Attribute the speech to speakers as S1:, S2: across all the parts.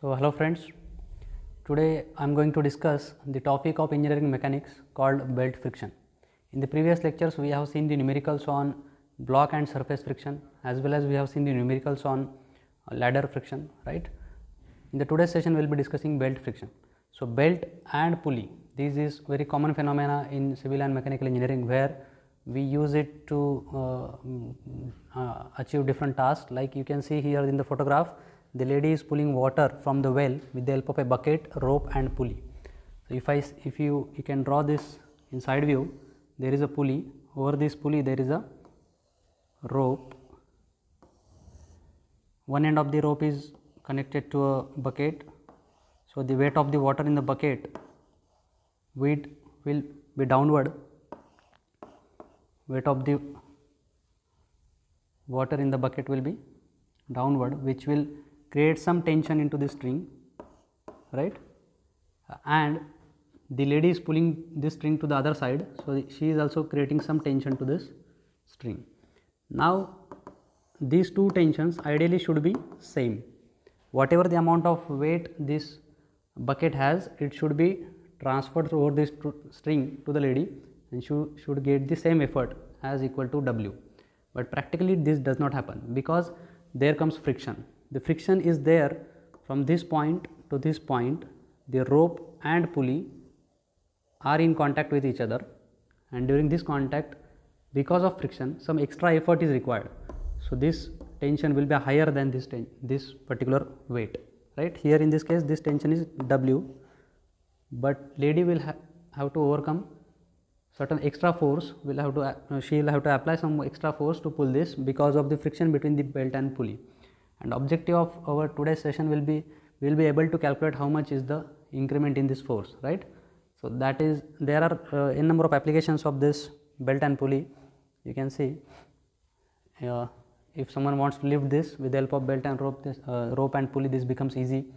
S1: So hello friends, today I am going to discuss the topic of engineering mechanics called belt friction. In the previous lectures we have seen the numericals on block and surface friction, as well as we have seen the numericals on ladder friction, right. In the today's session we will be discussing belt friction. So belt and pulley, this is very common phenomena in civil and mechanical engineering, where we use it to achieve different tasks. Like you can see here in the photograph, the lady is pulling water from the well with the help of a bucket, rope and pulley. So if you can draw this in side view, there is a pulley. Over this pulley there is a rope. One end of the rope is connected to a bucket. So the weight of the water in the bucket will be downward. Weight of the water in the bucket will be downward, which will create some tension into the string, right, and the lady is pulling this string to the other side, so she is also creating some tension to this string. Now these two tensions ideally should be same. Whatever the amount of weight this bucket has, it should be transferred over this string to the lady, and should get the same effort as equal to W. But practically this does not happen, because there comes friction. The friction is there from this point to this point. The rope and pulley are in contact with each other, and during this contact, because of friction, some extra effort is required. So this tension will be higher than this particular weight, right. Here in this case this tension is W, but lady will have to overcome certain extra force. She will have to apply some extra force to pull this because of the friction between the belt and pulley. And objective of our today's session will be, we will be able to calculate how much is the increment in this force, right. So that is, there are n number of applications of this belt and pulley. You can see if someone wants to lift this with the help of belt and rope and pulley, this becomes easy.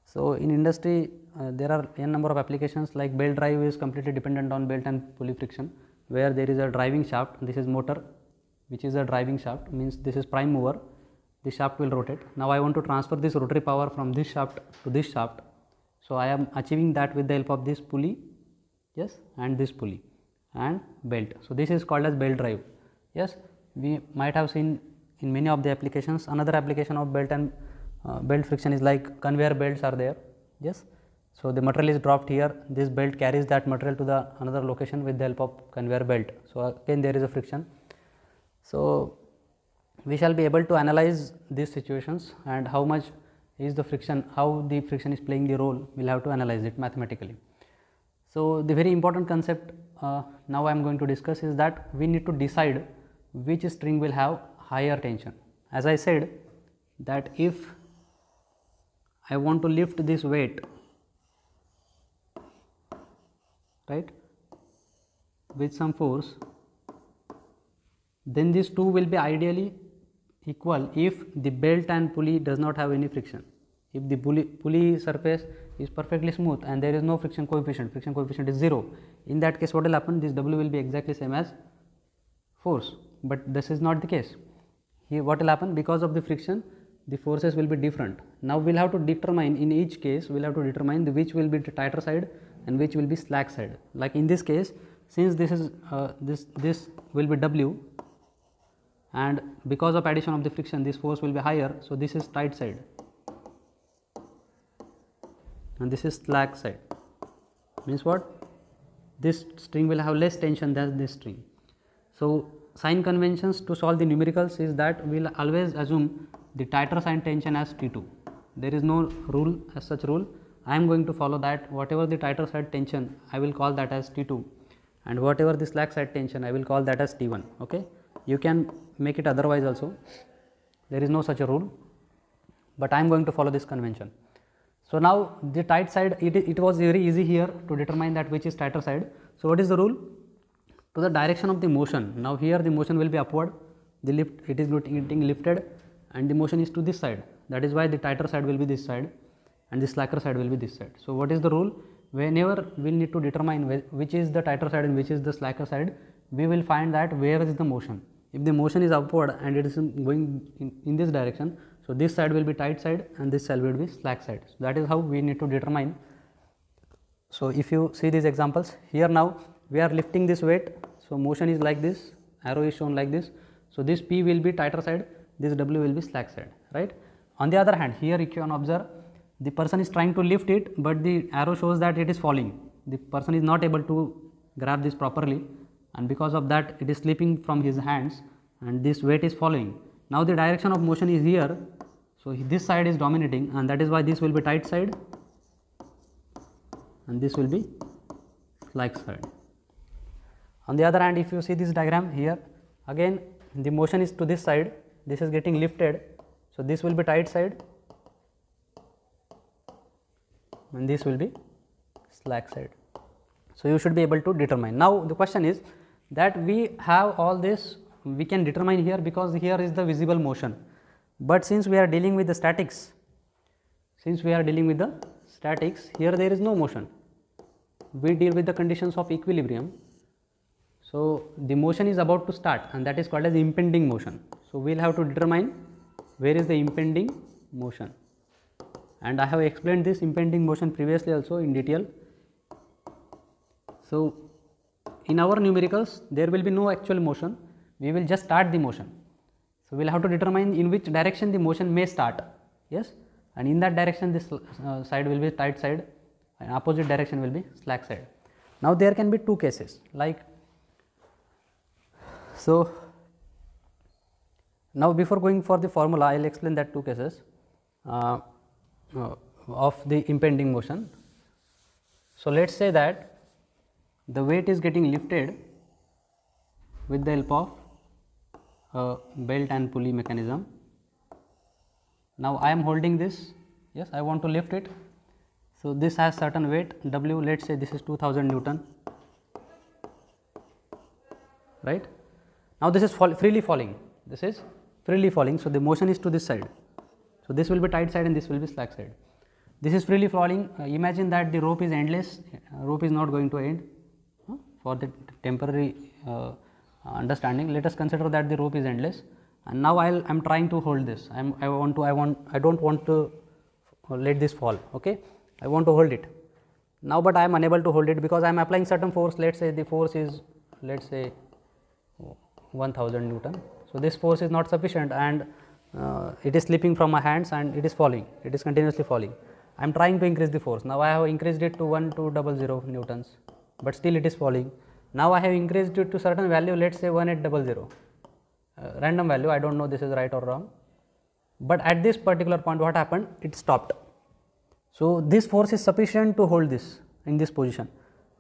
S1: So in industry there are n number of applications, like belt drive is completely dependent on belt and pulley friction, where there is a driving shaft. This is motor, which is a driving shaft, means this is prime mover. The shaft will rotate. Now I want to transfer this rotary power from this shaft to this shaft. So I am achieving that with the help of this pulley, yes, and this pulley and belt. So this is called as belt drive. Yes, we might have seen in many of the applications. Another application of belt and belt friction is like conveyor belts are there. Yes, so the material is dropped here. This belt carries that material to the another location with the help of conveyor belt. So again there is a friction. So we shall be able to analyze these situations, and how much is the friction, how the friction is playing the role, we will have to analyze it mathematically. So the very important concept now I am going to discuss is that we need to decide which string will have higher tension. As I said, that if I want to lift this weight, right, with some force, then these two will be ideally equal if the belt and pulley does not have any friction. If the pulley surface is perfectly smooth and there is no friction coefficient is 0, in that case what will happen, this W will be exactly same as force. But this is not the case. Here what will happen, because of the friction the forces will be different. Now we will have to determine, in each case we will have to determine which will be the tighter side and which will be slack side. Like in this case, since this is this will be W, and because of addition of the friction this force will be higher, so this is tight side and this is slack side. Means what, this string will have less tension than this string. So sign conventions to solve the numericals is that we will always assume the tighter side tension as T2. There is no rule as such rule. I am going to follow that. Whatever the tighter side tension, I will call that as T2, and whatever the slack side tension, I will call that as T1. Okay, you can make it otherwise also. There is no such a rule, but I am going to follow this convention. So now the tight side, it was very easy here to determine that which is tighter side. So what is the rule? To the direction of the motion. Now here the motion will be upward, the lift, it is getting lifted, and the motion is to this side. That is why the tighter side will be this side and the slacker side will be this side. So what is the rule? Whenever we will need to determine which is the tighter side and which is the slacker side, we will find that where is the motion. If the motion is upward and it is going in this direction, So this side will be tight side and this side will be slack side. So that is how we need to determine. So if you see these examples here, now we are lifting this weight, so motion is like this, arrow is shown like this. So this P will be tighter side, this W will be slack side, right. On the other hand, here you can observe the person is trying to lift it, but the arrow shows that it is falling. The person is not able to grab this properly, and because of that it is slipping from his hands and this weight is falling. Now the direction of motion is here, so this side is dominating, and that is why this will be tight side and this will be slack side. On the other hand, if you see this diagram here, again the motion is to this side, this is getting lifted, so this will be tight side and this will be slack side. So you should be able to determine. Now the question is that we have all this, we can determine here because here is the visible motion, but since we are dealing with the statics, here there is no motion. We deal with the conditions of equilibrium. So the motion is about to start, and that is called as impending motion. So we will have to determine where is the impending motion, and I have explained this impending motion previously also in detail. So in our numericals there will be no actual motion, we will just start the motion. So we will have to determine in which direction the motion may start, yes, and in that direction this side will be tight side and opposite direction will be slack side. Now there can be two cases, like, so now before going for the formula I will explain that two cases of the impending motion. So let us say that the weight is getting lifted with the help of a belt and pulley mechanism. Now I am holding this, yes, I want to lift it. So this has certain weight W, let us say this is 2000 Newton, right. Now this is freely falling, this is freely falling, so the motion is to this side. So this will be tight side and this will be slack side. This is freely falling, imagine that the rope is endless, rope is not going to end. For the temporary understanding, let us consider that the rope is endless, and now I am trying to hold this. I don't want to let this fall, okay. I want to hold it now, but I am unable to hold it because I am applying certain force. Let us say the force is, let us say 1000 Newton. So this force is not sufficient and it is slipping from my hands and it is falling, it is continuously falling. I am trying to increase the force. Now I have increased it to 1200 Newtons, but still it is falling. Now I have increased it to certain value, let us say 1800, random value, I do not know this is right or wrong, but at this particular point what happened, it stopped. So this force is sufficient to hold this in this position,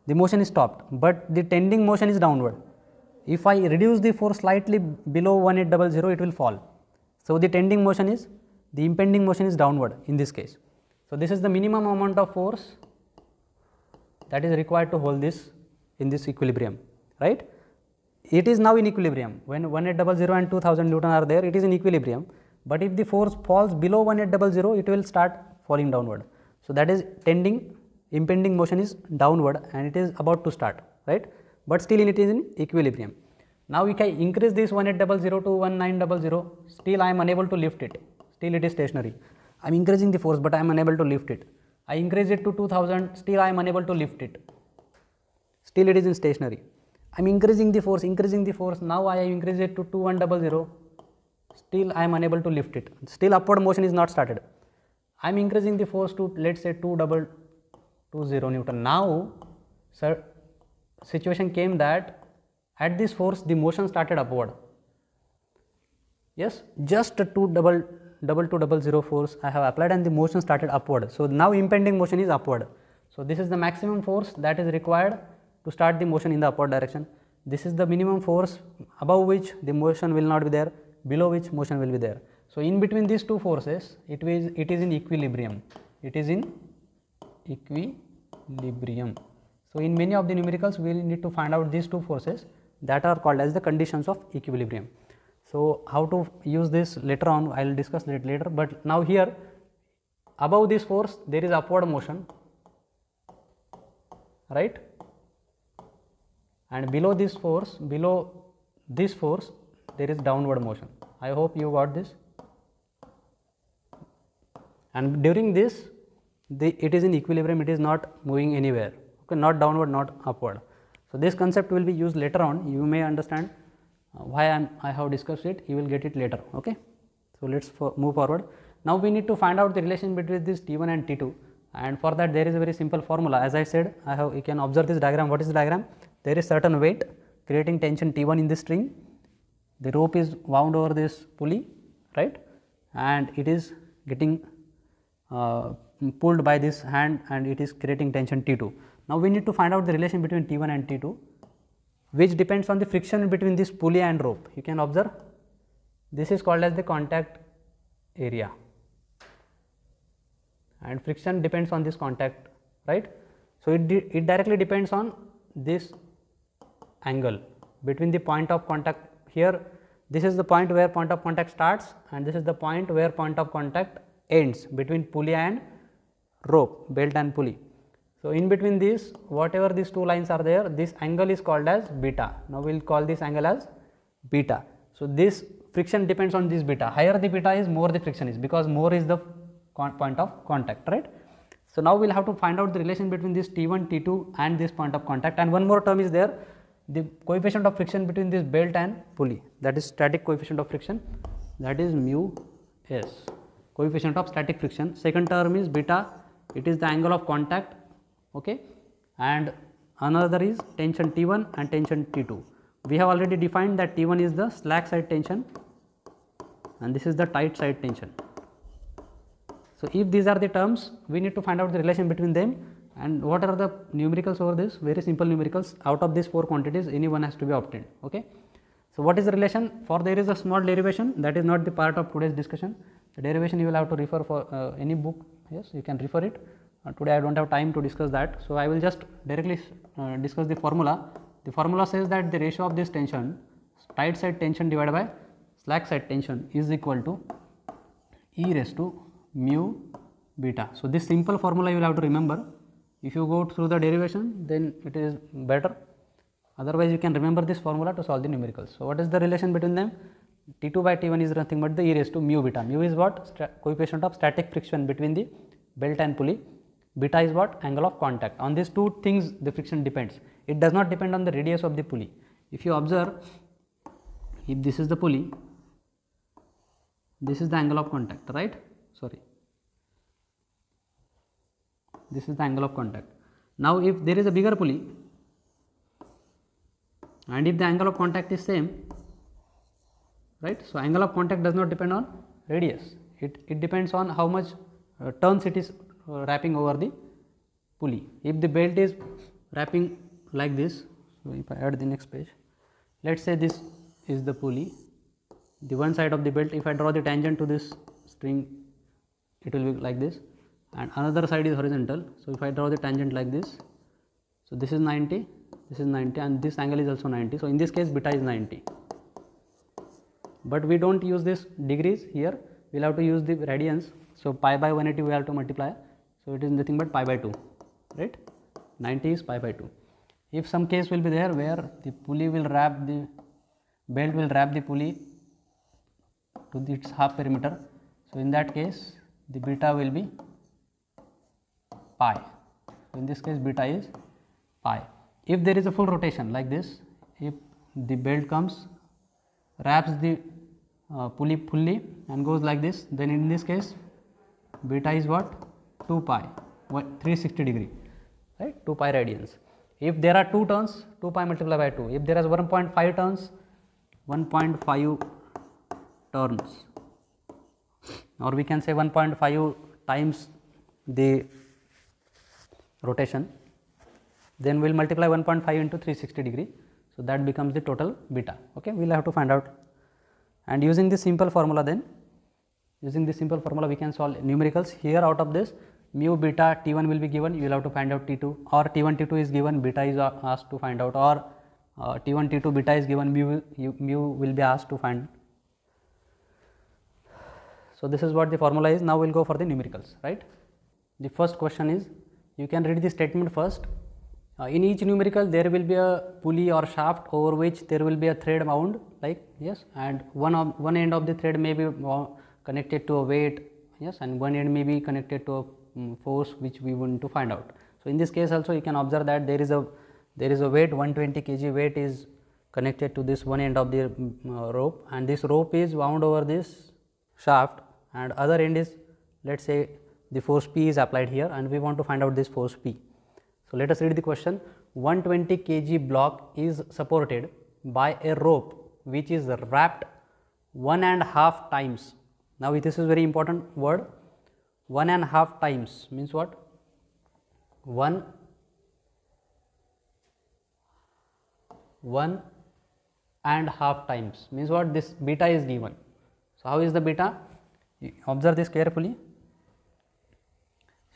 S1: the motion is stopped, but the tending motion is downward. If I reduce the force slightly below 1800, it will fall. So the tending motion is, the impending motion is downward in this case. So this is the minimum amount of force that is required to hold this in this equilibrium, right. It is now in equilibrium, when 1800 and 2000 Newton are there, it is in equilibrium, but if the force falls below 1800, it will start falling downward. So that is tending, impending motion is downward and it is about to start, right, but still it is in equilibrium. Now we can increase this 1800 to 1900, still I am unable to lift it, still it is stationary. I am increasing the force, but I am unable to lift it. I increase it to 2000, still I am unable to lift it, still it is in stationary. I am increasing the force, now I have increased it to 2100, still I am unable to lift it, still upward motion is not started. I am increasing the force to, let us say 2220 Newton. Now sir, situation came that at this force the motion started upward, yes, just 2200 force I have applied and the motion started upward. So now impending motion is upward. So this is the maximum force that is required to start the motion in the upward direction. This is the minimum force above which the motion will not be there, below which motion will be there. So in between these two forces, it is in equilibrium. It is in equilibrium. So in many of the numericals, we will need to find out these two forces that are called as the conditions of equilibrium. So how to use this later on, I will discuss it later, but now here above this force there is upward motion, right, and below this force there is downward motion. I hope you got this. and during this it is in equilibrium, it is not moving anywhere, okay, not downward, not upward. So, this concept will be used later on, you may understand why I have discussed it, you will get it later. Okay. So, let us move forward. Now, we need to find out the relation between this T1 and T2, and for that there is a very simple formula. As I said, you can observe this diagram. What is the diagram? There is certain weight creating tension T1 in this string, the rope is wound over this pulley, right, and it is getting pulled by this hand and it is creating tension T2. Now, we need to find out the relation between T1 and T2, which depends on the friction between this pulley and rope. You can observe this is called as the contact area, and friction depends on this contact, right. So, it directly depends on this angle between the point of contact. Here this is the point where point of contact starts and this is the point where point of contact ends between pulley and rope, belt and pulley. So, in between these, whatever these two lines are there, this angle is called as beta. Now, we will call this angle as beta. So, this friction depends on this beta. Higher the beta is, more the friction is, because more is the point of contact, right. So, now we will have to find out the relation between this T1, T2 and this point of contact, and one more term is there, the coefficient of friction between this belt and pulley, that is static coefficient of friction, that is mu s, coefficient of static friction. Second term is beta, it is the angle of contact, okay, and another is tension T1 and tension T2. We have already defined that T1 is the slack side tension and this is the tight side tension. So, if these are the terms, we need to find out the relation between them, and what are the numericals over this? Very simple numericals. Out of these 4 quantities, any one has to be obtained. Okay. So, what is the relation? For there is a small derivation, that is not the part of today's discussion. The derivation you will have to refer for any book. Yes, you can refer it. Today I do not have time to discuss that. So, I will just directly discuss the formula. The formula says that the ratio of this tension, tight side tension divided by slack side tension, is equal to E raised to mu beta. So, this simple formula you will have to remember. If you go through the derivation, then it is better. Otherwise, you can remember this formula to solve the numericals. So, what is the relation between them? T2 by T1 is nothing but the E raised to mu beta. Mu is what? Coefficient of static friction between the belt and pulley. Beta is what? Angle of contact. On these two things the friction depends. It does not depend on the radius of the pulley. If you observe, if this is the pulley, this is the angle of contact, right? Sorry, this is the angle of contact. Now, if there is a bigger pulley and if the angle of contact is same, right. So, angle of contact does not depend on radius, it depends on how much turns it is wrapping over the pulley. If the belt is wrapping like this, so if I add the next page, let us say this is the pulley, the one side of the belt, if I draw the tangent to this string, it will be like this, and another side is horizontal. So, if I draw the tangent like this, so this is 90, this is 90 and this angle is also 90. So, in this case beta is 90, but we do not use this degrees here, we will have to use the radians. So, pi by 180 we have to multiply. So, it is nothing but pi by 2, right, 90 is pi by 2. If some case will be there where the pulley will wrap the belt will wrap the pulley to its half perimeter. So, in that case the beta will be pi. In this case beta is pi. If there is a full rotation like this, if the belt comes, wraps the pulley fully and goes like this, then in this case beta is what? 2 pi, 360 degree, right, 2 pi radians. If there are 2 turns, 2 pi multiplied by 2. If there is 1.5 turns, 1.5 turns, or we can say 1.5 times the rotation, then we will multiply 1.5 into 360 degree. So, that becomes the total beta. Okay. We will have to find out, and using this simple formula, then using this simple formula we can solve numericals. Here out of this mu beta T1 will be given, you will have to find out T2, or T1 T2 is given, beta is asked to find out, or T1 T2 beta is given, mu will be asked to find. So, this is what the formula is. Now, we will go for the numericals, right. The first question is, you can read the statement first. In each numerical there will be a pulley or shaft over which there will be a thread wound, like, yes, and one end of the thread may be connected to a weight, yes, and one end may be connected to a force which we want to find out. So, in this case also you can observe that there is a weight 120 kg weight is connected to this one end of the rope, and this rope is wound over this shaft, and other end is, let us say, the force P is applied here, and we want to find out this force P. So, let us read the question. 120 kg block is supported by a rope which is wrapped 1.5 times. Now, this is very important word, 1.5 times means what? 1.5 times means what? This beta is given. So, how is the beta? You observe this carefully.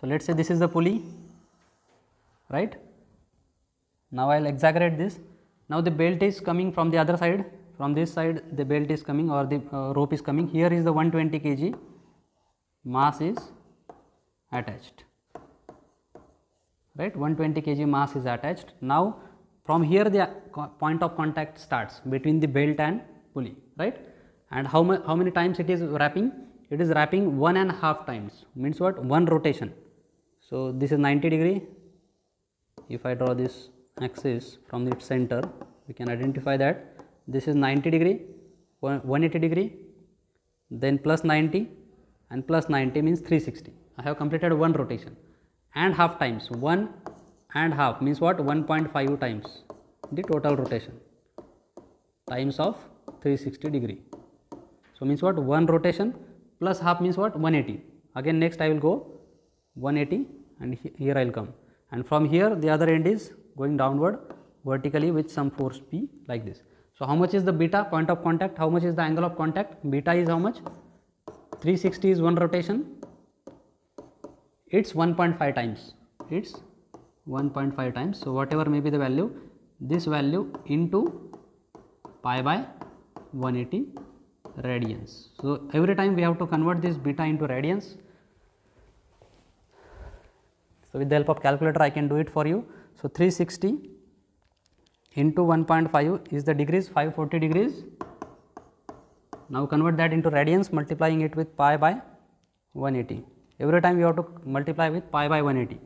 S1: So, let us say this is the pulley, right. Now, I will exaggerate this. Now, the belt is coming from the other side, from this side the belt is coming, or the rope is coming. Here is the 120 kg mass is attached, right, 120 kg mass is attached. Now, from here the point of contact starts between the belt and pulley, right, and how many times it is wrapping? It is wrapping 1.5 times, means what? One rotation. So, this is 90 degree. If I draw this axis from its center, we can identify that this is 90 degree, 180 degree, then plus 90 and plus 90 means 360. I have completed one rotation, and half times, 1.5 means what? 1.5 times the total rotation times of 360 degree. So, means what? One rotation plus half means what? 180. Again next I will go 180, and here I will come, and from here the other end is going downward vertically with some force P like this. So, how much is the beta, point of contact? How much is the angle of contact? Beta is how much? 360 is one rotation, it is 1.5 times, it is 1.5 times. So, whatever may be the value, this value into pi by 180 radians. So, every time we have to convert this beta into radians. So, with the help of calculator I can do it for you. So, 360 into 1.5 is the degrees, 540 degrees. Now, convert that into radians, multiplying it with pi by 180. Every time you have to multiply with pi by 180.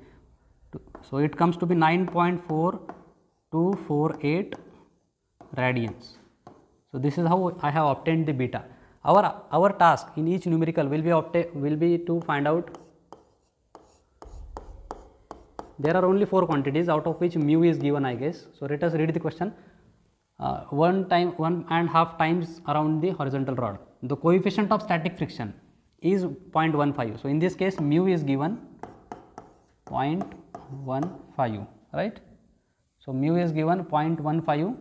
S1: So, it comes to be 9.4248 radians. So, this is how I have obtained the beta. Our task in each numerical will be to find out. There are only 4 quantities, out of which mu is given, I guess. So, let us read the question. 1.5 times around the horizontal rod. The coefficient of static friction is 0.15. So, in this case mu is given 0.15, right. So, mu is given 0.15.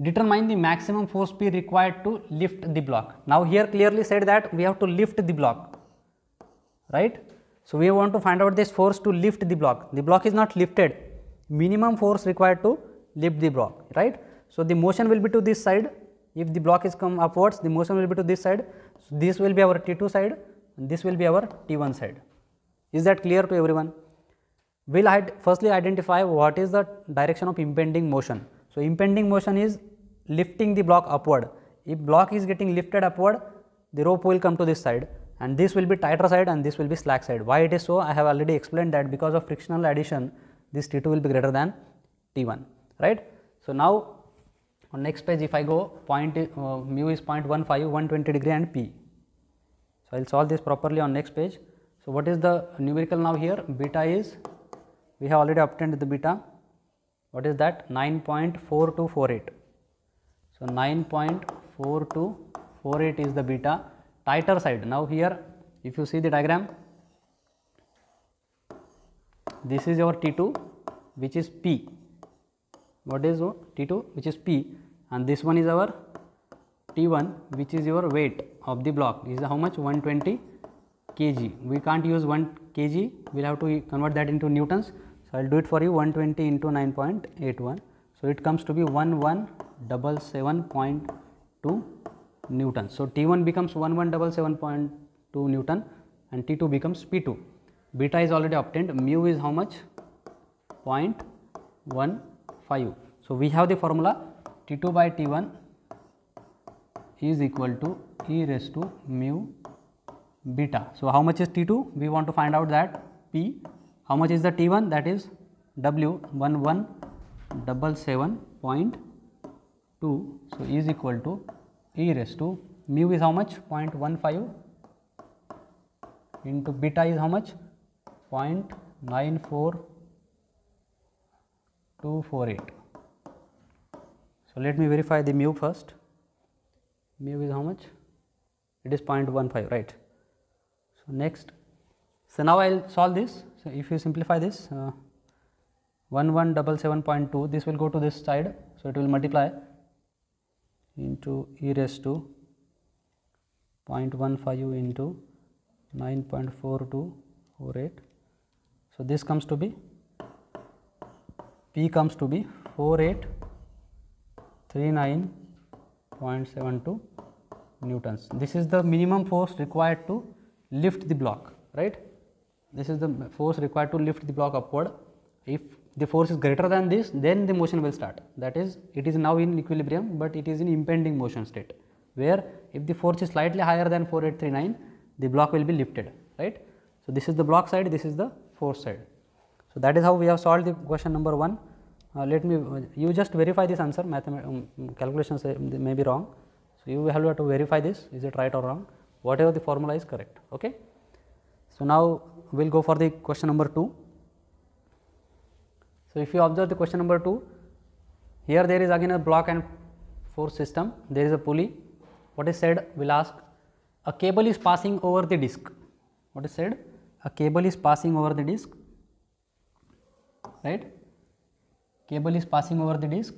S1: Determine the maximum force P required to lift the block. Now, here clearly said that we have to lift the block, right. So, we want to find out this force to lift the block. The block is not lifted, minimum force required to lift the block, right. So, the motion will be to this side. If the block is come upwards, the motion will be to this side. So, this will be our T2 side and this will be our T1 side. Is that clear to everyone? We will firstly identify what is the direction of impending motion. So, impending motion is lifting the block upward. If block is getting lifted upward, the rope will come to this side, and this will be tighter side and this will be slack side. Why it is so? I have already explained that because of frictional addition, this T2 will be greater than T1, right. So, now on next page if I go, mu is 0.15, 120 degree and P. So, I will solve this properly on next page. So, what is the numerical now here? Beta is, we have already obtained the beta. What is that? 9.4248. So, 9.4248 is the beta, tighter side. Now, here if you see the diagram, this is your T2 which is P. What is T2 which is P, and this one is our T1 which is your weight of the block, is how much? 120 kg. We can't use 1 kg, we will have to convert that into newtons. So, I will do it for you, 120 into 9.81. So, it comes to be 1177.2 Newton. So, T1 becomes 1177.2 Newton and T2 becomes P2. Beta is already obtained, mu is how much? 0.15. So, we have the formula T2 by T1 is equal to e raised to mu beta. So how much is T2? We want to find out that P. How much is the T1? That is W 1177.2. So is equal to e raised to mu is how much? 0.15 into beta is how much? 0.94248. So let me verify the mu first. Mu is how much? It is 0.15, right? So next, so now I will solve this. So if you simplify this, 1177.2, this will go to this side, so it will multiply into e raised to 0.15 into 9.4248. So this comes to be, P comes to be 4839.72 newtons. This is the minimum force required to lift the block, right? This is the force required to lift the block upward. If the force is greater than this, then the motion will start. That is, it is now in equilibrium, but it is in impending motion state, where if the force is slightly higher than 4839, the block will be lifted, right? So this is the block side, this is the force side. So that is how we have solved the question number 1. Let me, you just verify this answer, calculations may be wrong. So you have to verify this, is it right or wrong, whatever the formula is correct, okay. So now we will go for the question number 2. So if you observe the question number 2, here there is again a block and force system, there is a pulley. What is said? We will ask, a cable is passing over the disc. What is said? A cable is passing over the disc, right? Cable is passing over the disc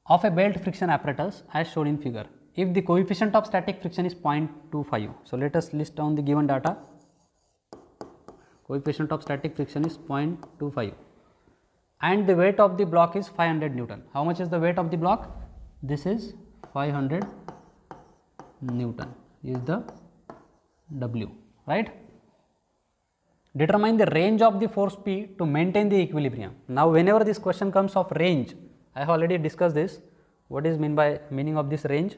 S1: of a belt friction apparatus as shown in figure. If the coefficient of static friction is 0.25. So let us list down the given data. Coefficient of static friction is 0.25 and the weight of the block is 500 Newton. How much is the weight of the block? This is 500 Newton is the W, right? Determine the range of the force P to maintain the equilibrium. Now whenever this question comes of range, I have already discussed this. What is meaning of this range?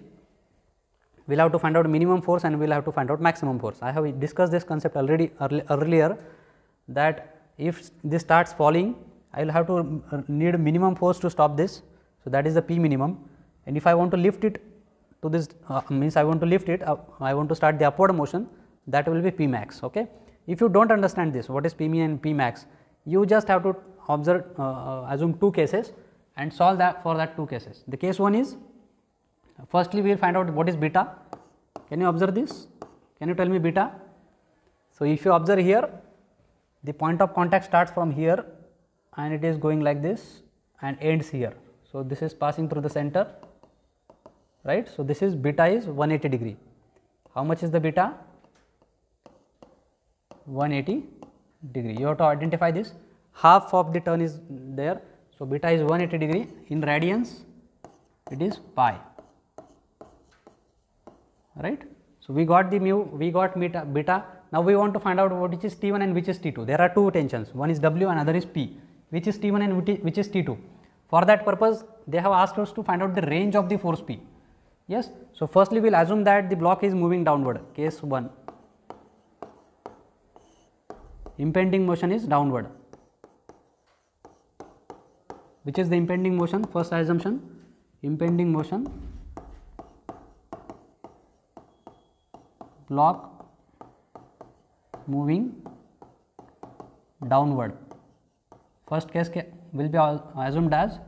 S1: We will have to find out minimum force and we will have to find out maximum force. I have discussed this concept already earlier, that if this starts falling, I will have to need minimum force to stop this. So that is the P minimum, and if I want to lift it to this, means I want to lift it, I want to start the upward motion, that will be P max, okay. If you do not understand this, what is P min and P max, you just have to observe, assume 2 cases and solve that for that 2 cases. The case 1 is, firstly we will find out what is beta. Can you observe this? Can you tell me beta? So if you observe here, the point of contact starts from here and it is going like this and ends here. So this is passing through the center, right. So this is beta is 180 degree. How much is the beta? 180 degree. You have to identify this. Half of the turn is there. So beta is 180 degree. In radians, it is pi, right. So we got the mu, we got beta. Now we want to find out what is T1 and which is T2. There are 2 tensions, one is W and other is P. Which is T1 and which is T2. For that purpose, they have asked us to find out the range of the force P. Yes. So firstly, we will assume that the block is moving downward. Case 1. Impending motion is downward. Which is the impending motion? First assumption, impending motion, block moving downward. First case will be assumed as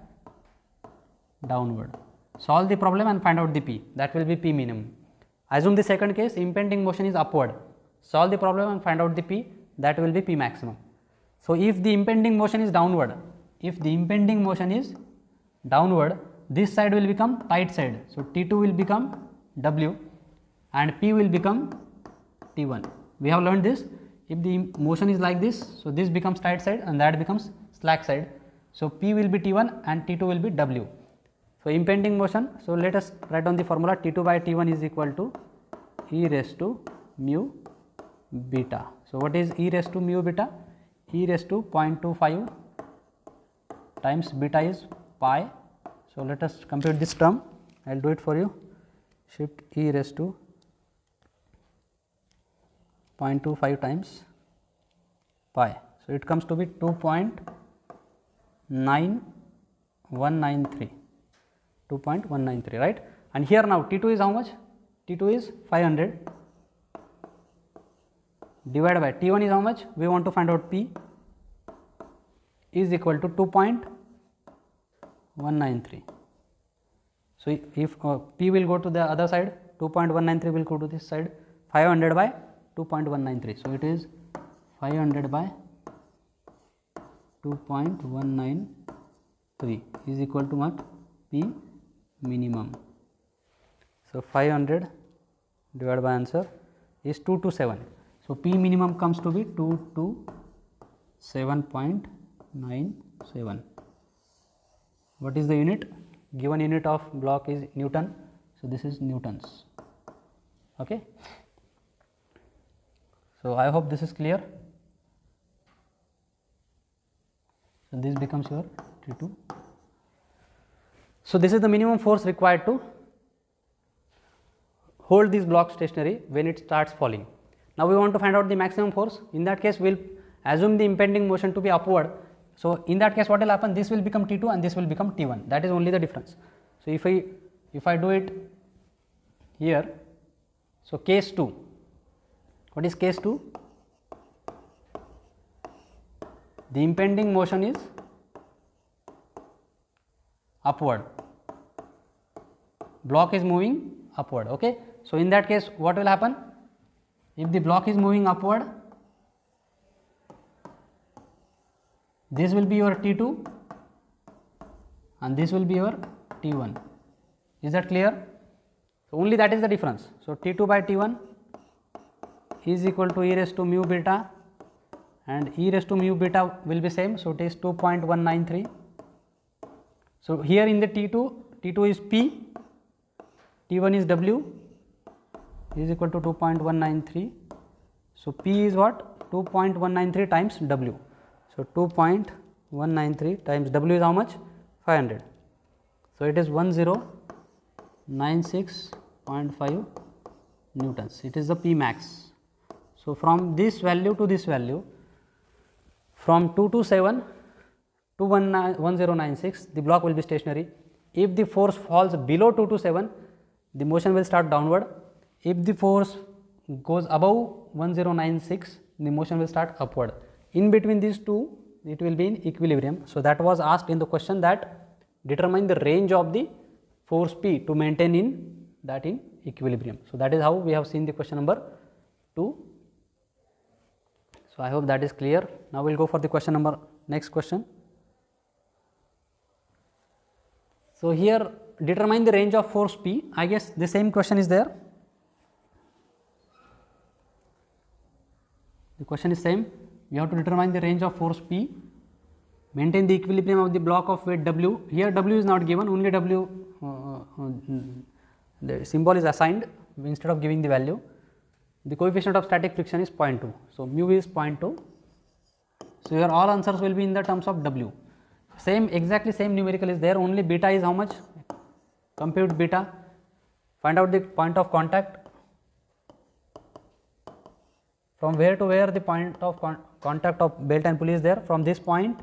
S1: downward. Solve the problem and find out the P, that will be P minimum. Assume the second case, impending motion is upward. Solve the problem and find out the P, that will be P maximum. So if the impending motion is downward, this side will become tight side. So T2 will become W and P will become T1. We have learned this. If the motion is like this, so this becomes tight side and that becomes slack side. So P will be T1 and T2 will be W. So impending motion, so let us write down the formula. T2 by T1 is equal to e raised to mu beta. So what is e raised to mu beta? E raised to 0.25 times beta is pi. So let us compute this term. I will do it for you. shift e raised to 0.25 times pi. So, it comes to be 2.9193, 2.193, right. And here now T2 is how much? T2 is 500 divided by T1 is how much? We want to find out P is equal to 2.193. So, if P will go to the other side, 2.193 will go to this side, 500 by 2.193. So, it is 500 by 2.193 is equal to what? P minimum. So, 500 divided by answer is 227. So, P minimum comes to be 227.97. What is the unit? Given unit of block is Newton. So, this is Newtons. Okay. So, I hope this is clear. So, this becomes your T2. So, this is the minimum force required to hold this block stationary when it starts falling. Now, we want to find out the maximum force. In that case, we will assume the impending motion to be upward. So, in that case what will happen? This will become T2 and this will become T1, that is only the difference. So, if I do it here, so case 2, what is case 2? The impending motion is upward, block is moving upward. Okay. So, in that case what will happen? If the block is moving upward, this will be your T2 and this will be your T1. Is that clear? So, only that is the difference. So, T2 by T1 is equal to e raised to mu beta and e raised to mu beta will be same. So, it is 2.193. So, here in the T2 is P, T1 is W is equal to 2.193. So, P is what? 2.193 times W. So, 2.193 times W is how much? 500. So, it is 1096.5 newtons. It is the P max. So, from this value to this value, from 227 to 1096, the block will be stationary. If the force falls below 227, the motion will start downward. If the force goes above 1096, the motion will start upward. In between these two, it will be in equilibrium. So, that was asked in the question, that determine the range of the force P to maintain in equilibrium. So, that is how we have seen the question number 2. So, I hope that is clear. Now, we will go for the question number, next question. So, here determine the range of force P. I guess the same question is there. The question is same. We have to determine the range of force P, maintain the equilibrium of the block of weight W. Here W is not given, only W, the symbol is assigned instead of giving the value. The coefficient of static friction is 0.2. So, mu is 0.2. So, your all answers will be in the terms of W. Same, exactly same numerical is there, only beta is how much? Compute beta, find out the point of contact. From where to where the point of contact of belt and pulley is there? From this point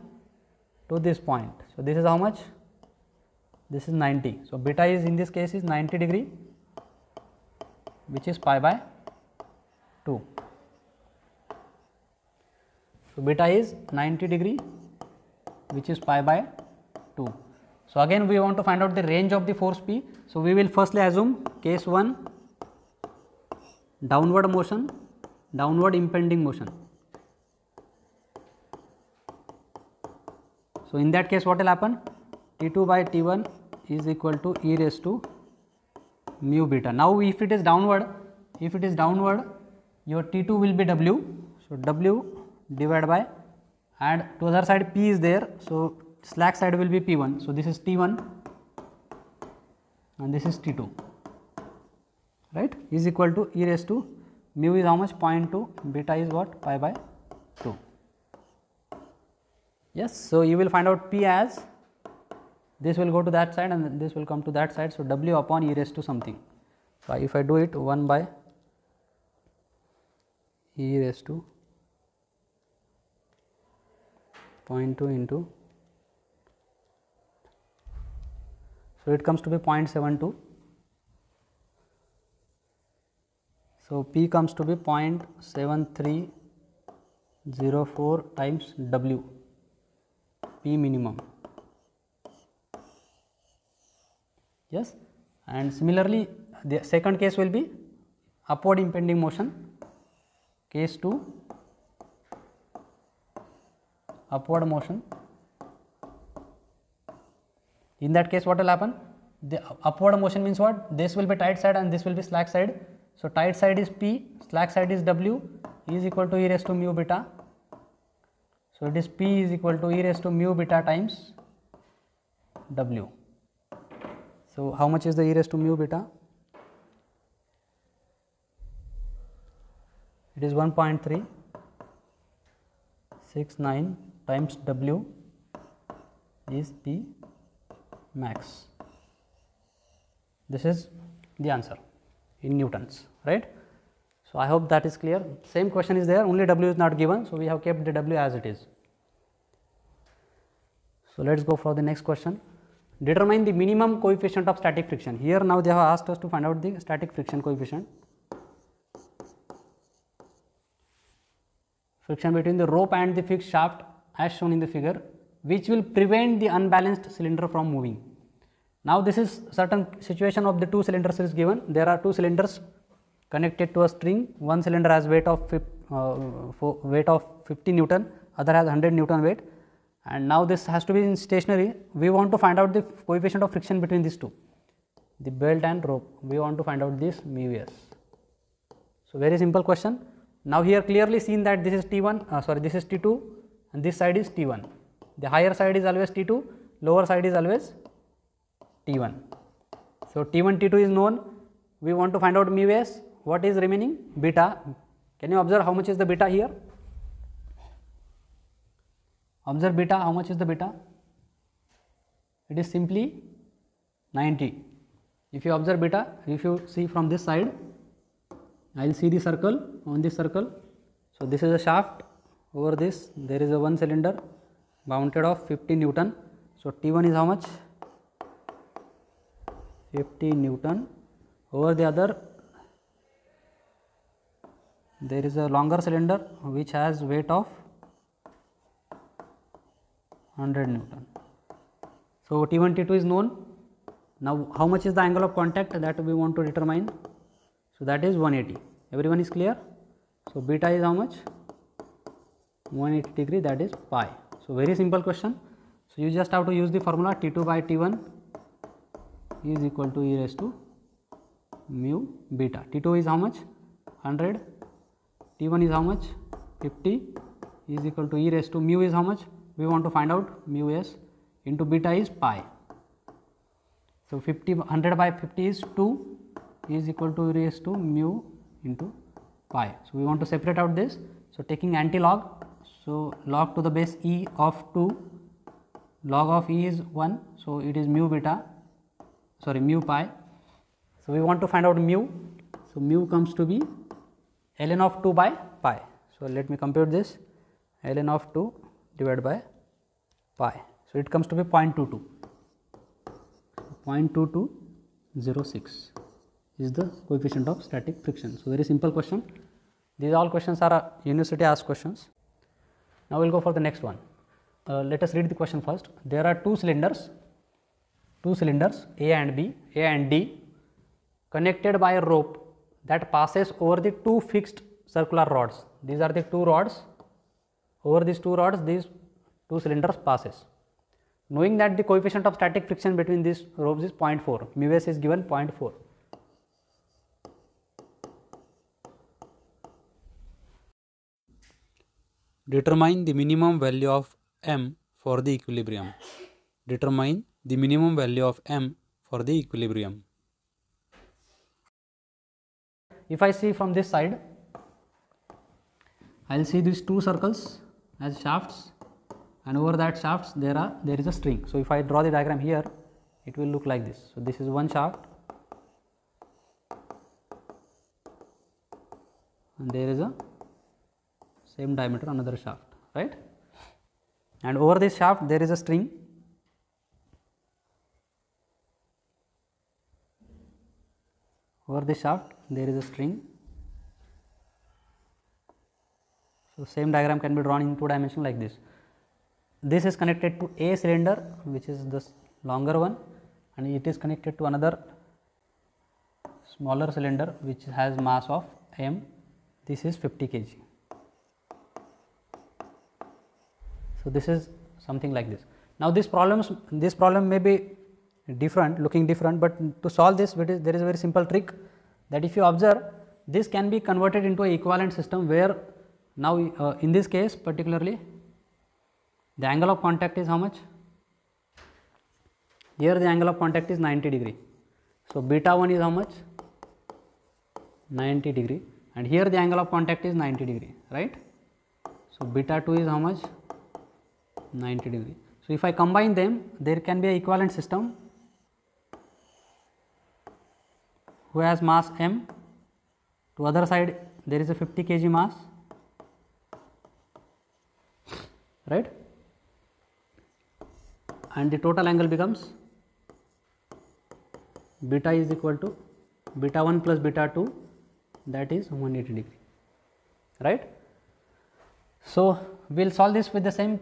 S1: to this point. So, this is how much? This is 90. So, beta is in this case is 90 degree, which is pi by 2. So, beta is 90 degree, which is pi by 2. So, again we want to find out the range of the force P. So, we will firstly assume case 1, downward motion, downward impending motion. So, in that case what will happen? T2 by T1 is equal to e raised to mu beta. Now, if it is downward, your T2 will be W. So, W divided by, and to other side P is there. So, slack side will be P1. So, this is T1 and this is T2, right, is equal to e raised to mu is how much? 0.2, beta is what? Pi by 2. Yes. So, you will find out P as this will go to that side and this will come to that side. So, W upon e raised to something. So if I do it, 1 by e raised to 0.2 into, so it comes to be 0.72. So P comes to be 0.7304 times W, P minimum. Yes, and similarly the second case will be upward impending motion, case 2, upward motion. In that case what will happen? The upward motion means what? This will be tight side and this will be slack side. So tight side is P, slack side is W, is equal to e raised to mu beta. So it is P is equal to e raised to mu beta times W. So how much is the e raised to mu beta? It is 1.369 times W is P max. This is the answer in newtons, right? So I hope that is clear. Same question is there, only W is not given, so we have kept the W as it is. So let us go for the next question. Determine the minimum coefficient of static friction. Here now they have asked us to find out the static friction coefficient. Friction between the rope and the fixed shaft as shown in the figure, which will prevent the unbalanced cylinder from moving. Now this is certain situation of the two cylinders is given. There are two cylinders connected to a string. One cylinder has weight of 50 Newton, other has 100 Newton weight, and now this has to be in stationary. We want to find out the coefficient of friction between these two, the belt and rope. We want to find out this mu s. So very simple question. Now here clearly seen that this is T1, this is T2 and this side is T1. The higher side is always T2, lower side is always T1. So T1, T2 is known. We want to find out mu s. What is remaining? Beta. Can you observe how much is the beta here? Observe beta. How much is the beta? It is simply 90. If you observe beta, if you see from this side, I will see the circle on this circle. So this is a shaft. Over this there is a one cylinder mounted of 50 Newton. So T1 is how much? 50 Newton. Over the other there is a longer cylinder which has weight of 100 Newton. So T1, T2 is known. Now how much is the angle of contact that we want to determine? So that is 180. Everyone is clear? So beta is how much? 180 degree, that is pi. So very simple question. So you just have to use the formula T2 by T1 is equal to e raised to mu beta. T2 is how much? 100. T1 is how much? 50 is equal to e raised to mu is how much? We want to find out mu s into beta is pi. So 100 by 50 is 2 is equal to e raised to mu into pi. So we want to separate out this. So taking anti-log, so log to the base e of 2, log of e is 1, so it is mu beta, mu pi. So we want to find out mu. So mu comes to be ln of 2 by pi. So let me compute this, ln of 2 divided by pi. So it comes to be 0.22. 0.2206 is the coefficient of static friction. So very simple question. These all questions are university asked questions. Now we will go for the next one. Let us read the question first. There are two cylinders A and B, A and D, connected by a rope that passes over the two fixed circular rods. These are the two rods. Over these two rods, these two cylinders passes. Knowing that the coefficient of static friction between these ropes is 0.4, mu s is given 0.4.
S2: Determine the minimum value of m for the equilibrium. Determine the minimum value of m for the equilibrium.
S1: If I see from this side, I will see these two circles as shafts, and over that shafts there is a string. So if I draw the diagram here, it will look like this. So this is one shaft, and there is a same diameter another shaft, right? And over this shaft there is a string. Over this shaft there is a string. So same diagram can be drawn in 2 dimensions like this. This is connected to a cylinder, which is the longer one, and it is connected to another smaller cylinder which has mass of m. This is 50 kg. So this is something like this. Now this problem may be different, looking different, but to solve this there is a very simple trick, that if you observe, this can be converted into an equivalent system, where now in this case particularly the angle of contact is how much? Here the angle of contact is 90 degree. So beta 1 is how much? 90 degree, and here the angle of contact is 90 degree, right? So beta 2 is how much? 90 degree. So if I combine them, there can be an equivalent system who has mass m. To other side there is a 50 kg mass, right? And the total angle becomes beta is equal to beta 1 plus beta 2, that is 180 degree, right? So we will solve this with the same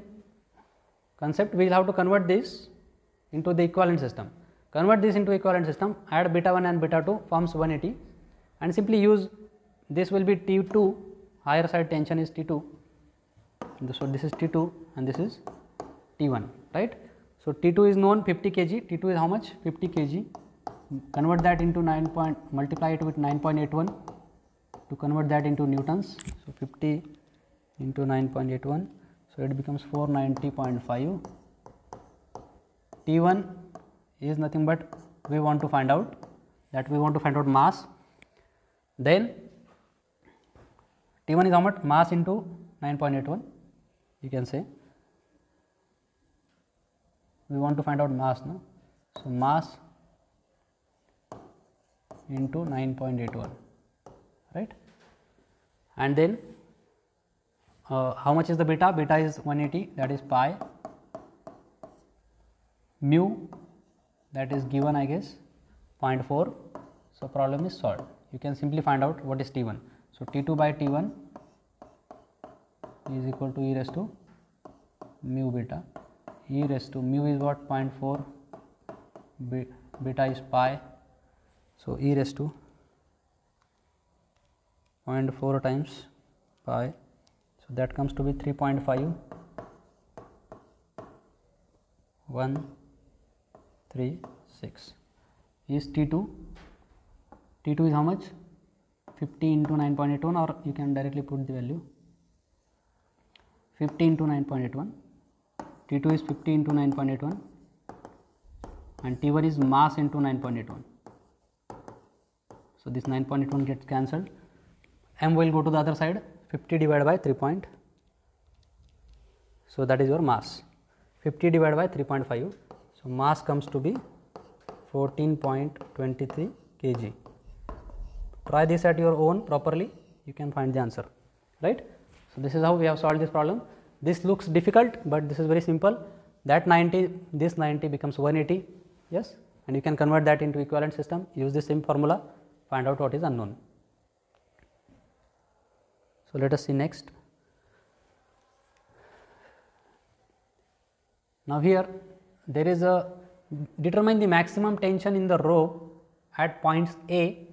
S1: concept. We will have to convert this into the equivalent system. Convert this into equivalent system, add beta 1 and beta 2 forms 180, and simply use, this will be T2, higher side tension is T2. So this is T2 and this is T1, right? So T2 is known 50 kg, T2 is how much? 50 kg. Convert that into multiply it with 9.81 to convert that into newtons. So 50 into 9.81, so it becomes 490.5. T1 is nothing but we want to find out mass. Then T1 is how much? Mass into 9.81, you can say. We want to find out mass, no? So mass into 9.81, right? And then how much is the beta? Beta is 180, that is pi. Mu, that is given, I guess, 0.4. So problem is solved. You can simply find out what is T1. So T2 by T1 is equal to e raised to mu beta. E raised to mu is what? 0.4, beta is pi. So e raised to 0.4 times pi. So that comes to be 3.5, 136 is T2. T2 is how much? 50 into 9.81, or you can directly put the value 50 into 9.81. T2 is 50 into 9.81 and T1 is mass into 9.81. So this 9.81 gets cancelled. M will go to the other side, 50 divided by 3. So that is your mass, 50 divided by 3.5. So mass comes to be 14.23 kg. Try this at your own properly, you can find the answer, right? So this is how we have solved this problem. This looks difficult, but this is very simple. That 90, this 90 becomes 180, yes, and you can convert that into equivalent system, use the same formula, find out what is unknown. So let us see next. Now here there is a, determine the maximum tension in the rope at points A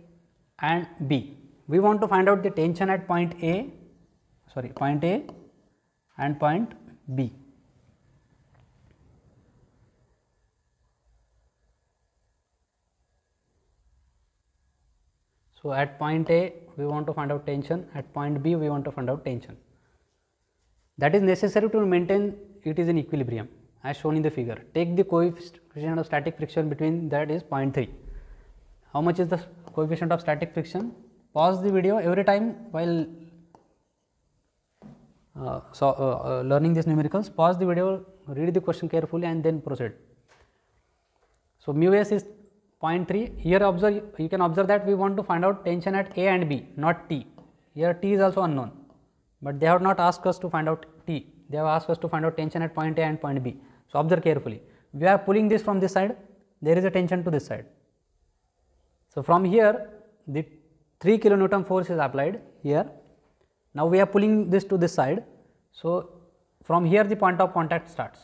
S1: and B. We want to find out the tension at point A and point B. So at point A we want to find out tension, at point B we want to find out tension. That is necessary to maintain it is in equilibrium as shown in the figure. Take the coefficient of static friction between that is 0.3. How much is the coefficient of static friction? Pause the video every time while learning these numericals. Pause the video, read the question carefully and then proceed. So mu s is 0.3. Here observe, you can observe that we want to find out tension at A and B, not T. Here T is also unknown, but they have not asked us to find out T. They have asked us to find out tension at point A and point B. So observe carefully. We are pulling this from this side, there is a tension to this side. So from here the 3 kilonewton force is applied here. Now we are pulling this to this side. So from here the point of contact starts.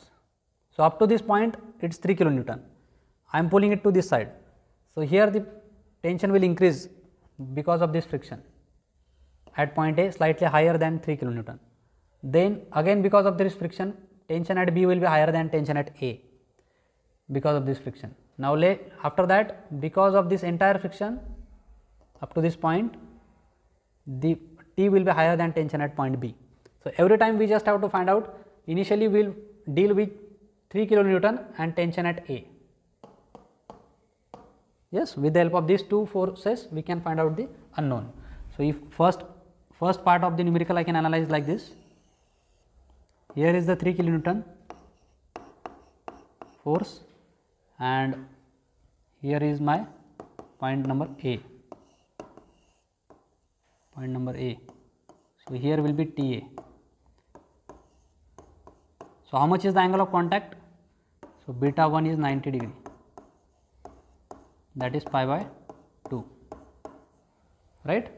S1: So up to this point it is 3 kilonewton. I am pulling it to this side. So here the tension will increase because of this friction at point A slightly higher than 3 kilonewton. Then again because of this friction, tension at B will be higher than tension at A because of this friction. Now after that, because of this entire friction up to this point, the T will be higher than tension at point B. So every time we just have to find out, initially we will deal with 3 kilonewton and tension at A. Yes, with the help of these two forces we can find out the unknown. So if first part of the numerical I can analyze like this. Here is the 3 kilonewton force and here is my point number A. Point number A. So here will be TA. So how much is the angle of contact? So beta 1 is 90 degree. That is pi by 2, right.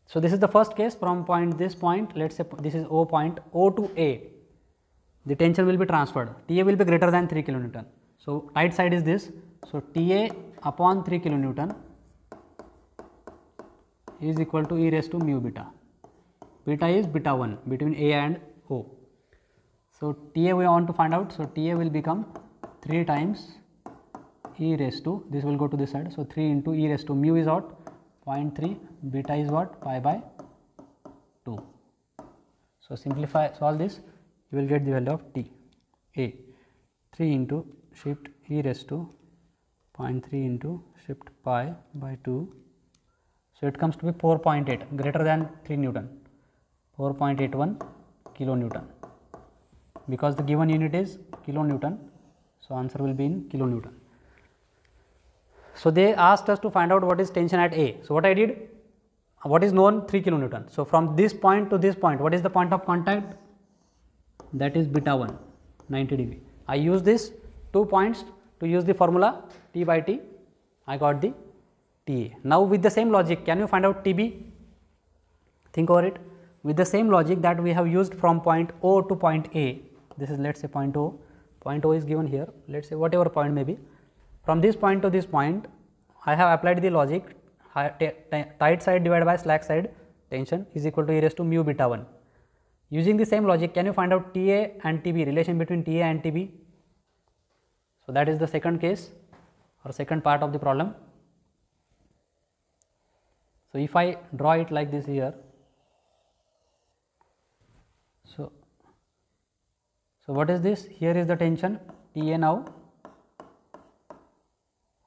S1: So this is the first case. From this point, let us say this is O point, O to A, the tension will be transferred, TA will be greater than 3 kilonewton. So tight side is this, so TA upon 3 kilonewton is equal to e raised to mu beta. Beta is beta 1 between A and O. So TA we want to find out, so TA will become 3 times e raised to, this will go to this side, so 3 into e raised to mu is what, 0.3, beta is what, pi by 2. So simplify, solve this, you will get the value of T. A 3 into shift e raised to 0.3 into shift pi by 2. So it comes to be 4.8, greater than 3 Newton, 4.81 kilonewton, because the given unit is kilonewton. So answer will be in kilonewton. So they asked us to find out what is tension at A. So what I did, what is known, 3 kilonewton. So from this point to this point, what is the point of contact? That is beta 1, 90 degree. I use this 2 points to use the formula T by T, I got the TA. Now with the same logic, can you find out TB? Think over it. With the same logic that we have used from point O to point A, this is let us say point O is given here, let us say whatever point may be. From this point to this point, I have applied the logic, tight side divided by slack side tension is equal to e raised to mu beta 1. Using the same logic, can you find out TA and TB, relation between TA and TB? So that is the second case or second part of the problem. So if I draw it like this here, so what is this? Here is the tension TA now,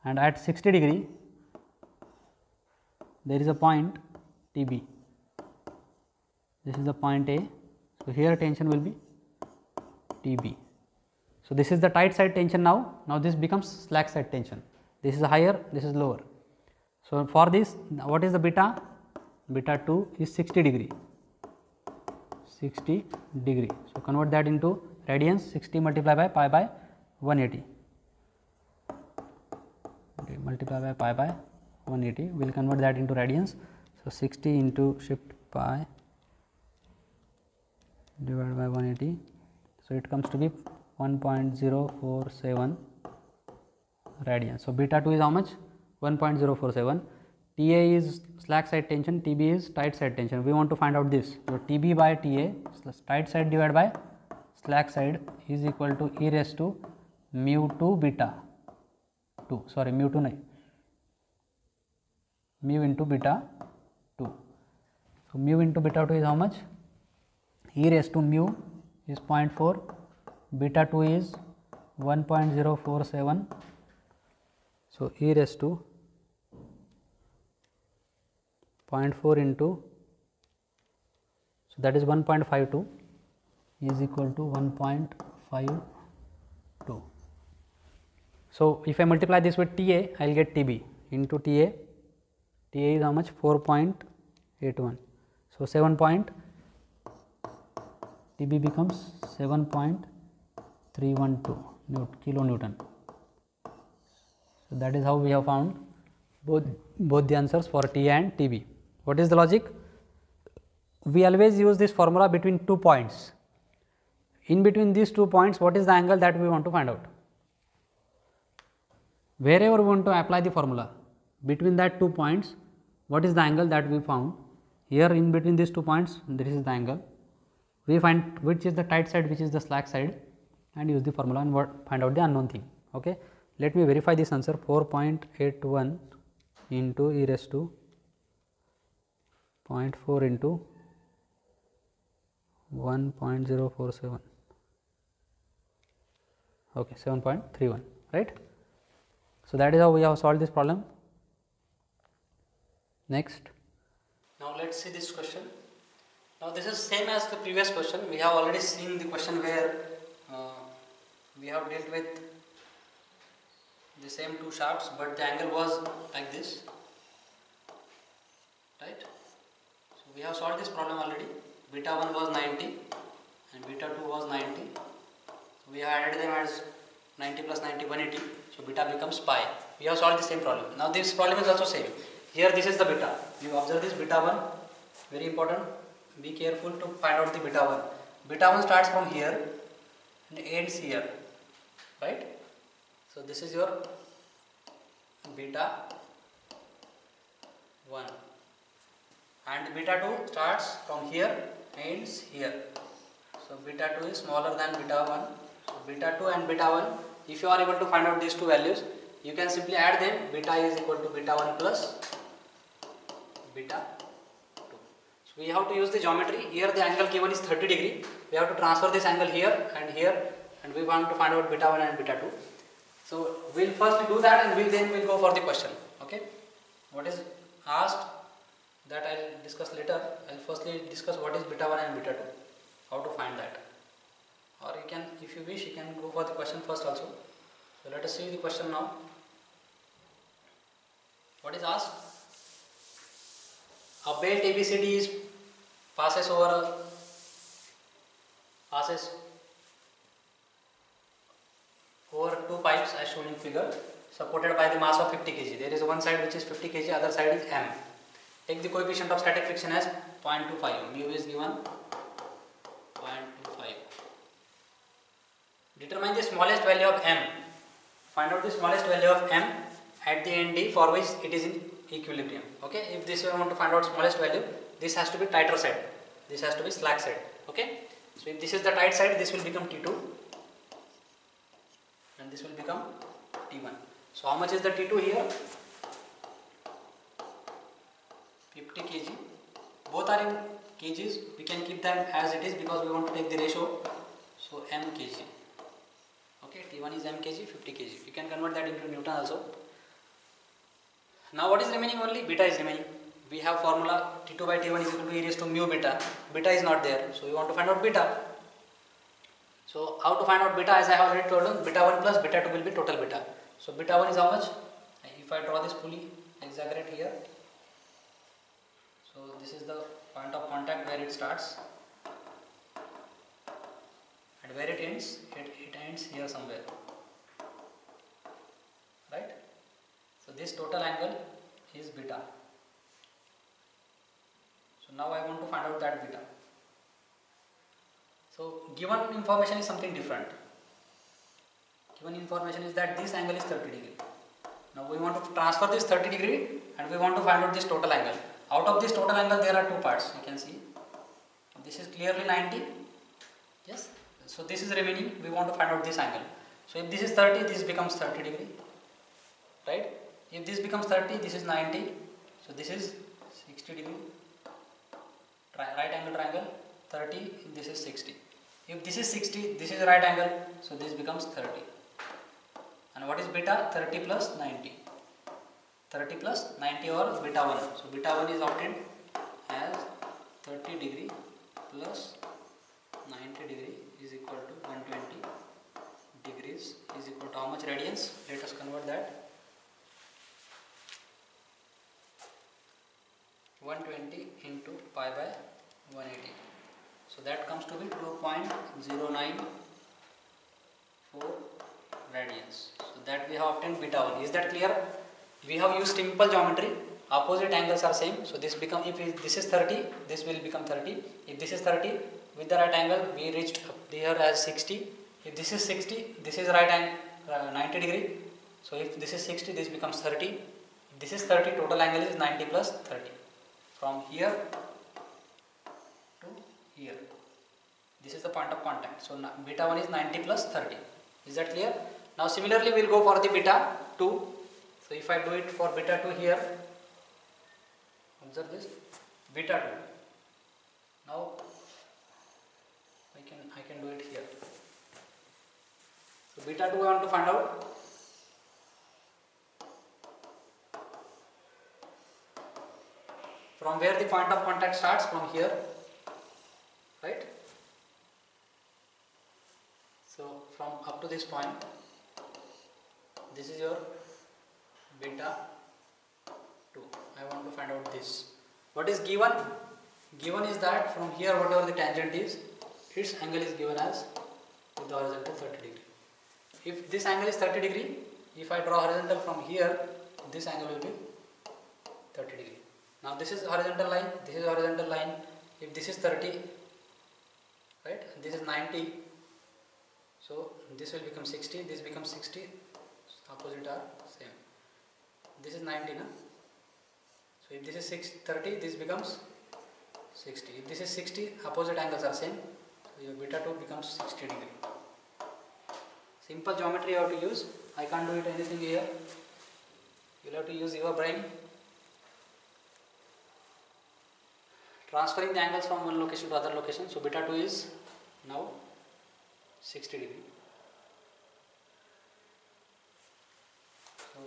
S1: and at 60 degree there is a point TB. This is the point A. So here tension will be TB. So this is the tight side tension now. Now this becomes slack side tension. This is higher, this is lower. So for this, what is the beta? Beta 2 is 60 degree. 60 degree. So convert that into radians. 60 multiplied by pi by 180. Okay, multiply by pi by 180. We will convert that into radians. So 60 into shift pi divided by 180. So it comes to be 1.047 radians. So beta 2 is how much? 1.047. TA is slack side tension, TB is tight side tension. We want to find out this. So TB by TA, tight side divided by slack side is equal to e raised to mu 2 beta 2. Sorry, mu 2 nahi. Mu into beta 2. So mu into beta 2 is how much? E raised to mu is 0.4, beta 2 is 1.047. So e raised to 0.4 into, so that is 1.52 is equal to 1.52. So if I multiply this with TA, I will get TB into TA. TA is how much? 4.81. So 7 point TB becomes 7.312 kilonewton. So that is how we have found both the answers for T and TB. What is the logic? We always use this formula between 2 points. In between these 2 points, what is the angle that we want to find out? Wherever we want to apply the formula, between that 2 points, what is the angle that we found? Here in between these 2 points, this is the angle. We find which is the tight side, which is the slack side, and use the formula and find out the unknown thing. Okay. Let me verify this answer. 4.81 into e raised to 0.4 into 1.047. Okay, 7.31, right? So that is how we have solved this problem. Next. Now let us see this question. Now this is same as the previous question. We have already seen the question where we have dealt with the same 2 shafts, but the angle was like this, right? So we have solved this problem already. Beta 1 was 90 and beta 2 was 90. So we have added them as 90 plus 90, 180. So beta becomes pi. We have solved the same problem. Now this problem is also same. Here this is the beta. You observe this beta 1, very important. Be careful to find out the beta 1. Beta 1 starts from here and ends here, right? So this is your beta 1 and beta 2 starts from here, ends here. So beta 2 is smaller than beta 1. So beta 2 and beta 1, if you are able to find out these 2 values, you can simply add them. Beta is equal to beta 1 plus beta 2. So we have to use the geometry. Here the angle given is 30 degree. We have to transfer this angle here, and we want to find out beta 1 and beta 2. So we will first do that and then we will go for the question. Okay. What is asked, that I will discuss later. I will firstly discuss what is beta 1 and beta 2, how to find that. Or you can, if you wish, you can go for the question first also. So let us see the question now. What is asked? A belt ABCD passes over two pipes as shown in figure, supported by the mass of 50 kg. There is one side which is 50 kg, other side is m. Take the coefficient of static friction as 0.25. Mu is given 0.25. Determine the smallest value of m. Find out the smallest value of m at the end D for which it is in equilibrium. Okay. If this we want to find out smallest value, this has to be tighter side. This has to be slack side. Okay. So if this is the tight side, this will become T2 and this will become T1. So how much is the T2 here? 50 kg. Both are in kgs. We can keep them as it is because we want to take the ratio. So m kg. Okay, T1 is m kg, 50 kg. You can convert that into Newton also. Now what is remaining? Only beta is remaining. We have formula T2 by T1 is equal to e raised to mu beta. Beta is not there. So we want to find out beta. So how to find out beta? As I have already told you, beta 1 plus beta 2 will be total beta. So beta 1 is how much? If I draw this pulley, exaggerate here. So this is the point of contact where it starts and where it ends. It ends here somewhere, right? So this total angle is beta. So now I want to find out that beta. So given information is something different. Given information is that this angle is 30 degree. Now we want to transfer this 30 degree and we want to find out this total angle. Out of this total angle there are 2 parts, you can see. This is clearly 90. Yes. So this is remaining, we want to find out this angle. So if this is 30, this becomes 30 degree. Right? If this becomes 30, this is 90. So this is 60 degree. Right angle triangle, 30, this is 60. If this is 60, this is right angle, so this becomes 30. And what is beta? 30 plus 90. 30 plus 90 or beta 1. So beta 1 is obtained as 30 degree plus 90 degree is equal to 120 degrees is equal to how much radians? Let us convert that. 120 into pi pi by 180. So that comes to be 2.094 radians. So that we have obtained beta 1. Is that clear? We have used simple geometry. Opposite angles are same. So this become, if this is 30, this will become 30. If this is 30, with the right angle we reached up here as 60. If this is 60, this is right angle 90 degree. So if this is 60, this becomes 30. If this is 30, total angle is 90 plus 30. From here to here. This is the point of contact. So beta 1 is 90 plus 30. Is that clear? Now similarly we will go for the beta 2. So if I do it for beta 2 here, observe this, beta 2. Now I can do it here. So beta 2 I want to find out. From where the point of contact starts, from here, right? So from up to this point, this is your beta 2. I want to find out this. What is given? Given is that from here whatever the tangent is, its angle is given as with the horizontal 30 degree. If this angle is 30 degree, if I draw horizontal from here, this angle will be 30 degree. Now this is horizontal line, this is horizontal line. If this is 30, right, this is 90, so this will become 60, this becomes 60, opposite are same. This is 90, na? So if this is 30, this becomes 60. If this is 60, opposite angles are same. So your beta 2 becomes 60 degree. Simple geometry you have to use. I can't do it anything here. You will have to use your brain. Transferring the angles from one location to other location. So beta 2 is now 60 degree. So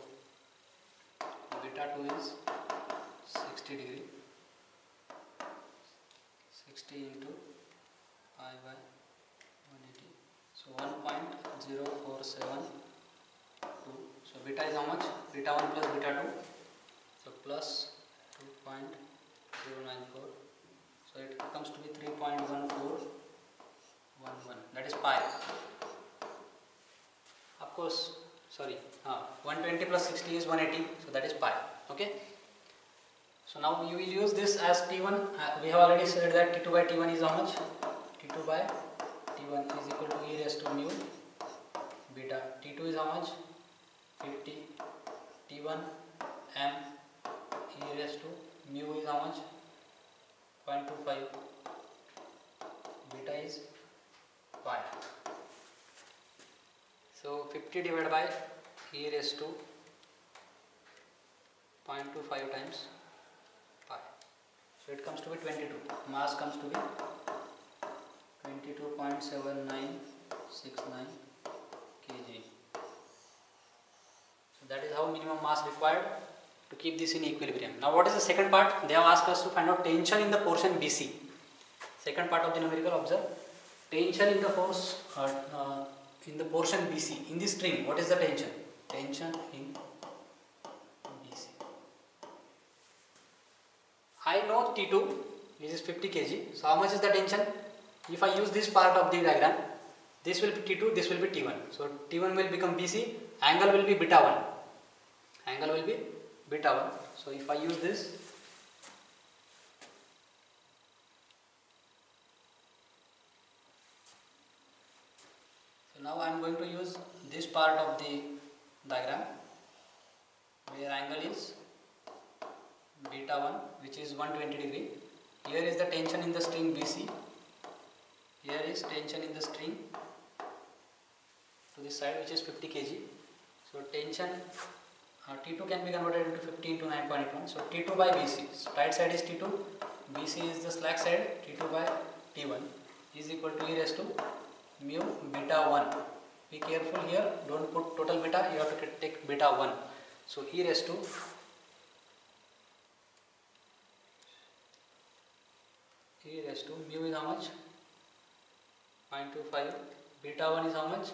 S1: beta 2 is 60 degree. 60 into pi by 180. So 1.0472. So beta is how much? Beta 1 plus beta 2. So plus 2.094. So it comes to be 3.1411. That is pi. Of course, sorry. 120 plus 60 is 180. So that is pi. Okay. So now you will use this as T1. We have already said that T2 by T1 is how much? T2 by T1 is equal to e raised to mu beta. T2 is how much? 50. T1 m e raised to mu is how much? 0.25. Beta is pi. So 50 divided by e raised to 0.25 times pi. So it comes to be 22. Mass comes to be 22.7969 kg. So that is how minimum mass required to keep this in equilibrium. Now what is the second part? They have asked us to find out tension in the portion BC. Second part of the numerical, observe. Tension in the force in the portion BC. In this string, what is the tension? Tension in BC. I know T2, this is 50 kg. So how much is the tension? If I use this part of the diagram, this will be T2, this will be T1. So T1 will become BC, angle will be beta 1. Angle will be beta 1. So if I use this, so now I am going to use this part of the diagram where angle is beta 1, which is 120 degree. Here is the tension in the string BC. Here is tension in the string to this side, which is 50 kg. So tension T2 can be converted into 50 into 9.81. So T2 by BC, right side is T2, BC is the slack side, T2 by T1 is equal to e raised to mu beta 1. Be careful here, don't put total beta, you have to take beta 1. So e raised to mu is how much? 0.25. Beta 1 is how much?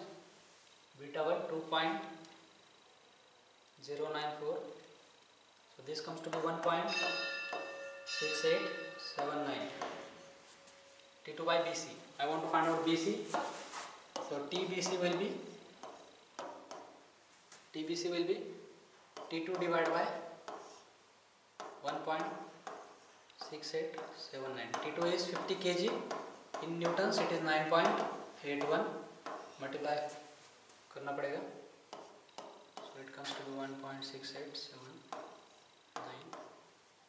S1: Beta 1 2.094. So this comes to be 1.6869 79. T2 by BC. I want to find out BC. So TBC will be T2 divided by 1.6879. T2 is 50 kg. In newtons it is 9.81. Multiply करना पड़ेगा. So it comes to be 1.6879.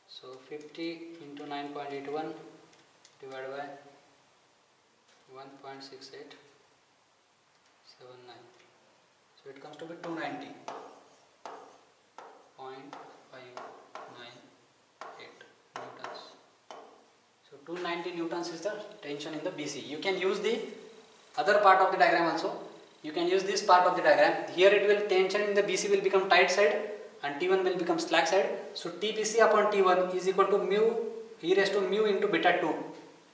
S1: So 50 into 9.81 divided by 1.6879. So it comes to be 290.598 newtons. So 290 newtons is the tension in the BC. You can use the other part of the diagram also. You can use this part of the diagram. Here it will tension in the BC will become tight side and T1 will become slack side. So TBC upon T1 is equal to mu e raised to mu into beta 2.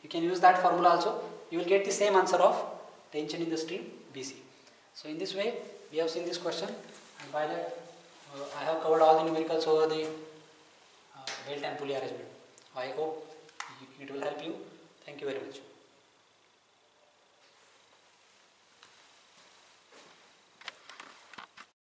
S1: You can use that formula also. You will get the same answer of tension in the string BC. So in this way we have seen this question, and by that I have covered all the numericals over the belt and pulley arrangement. I hope it will help you. Thank you very much.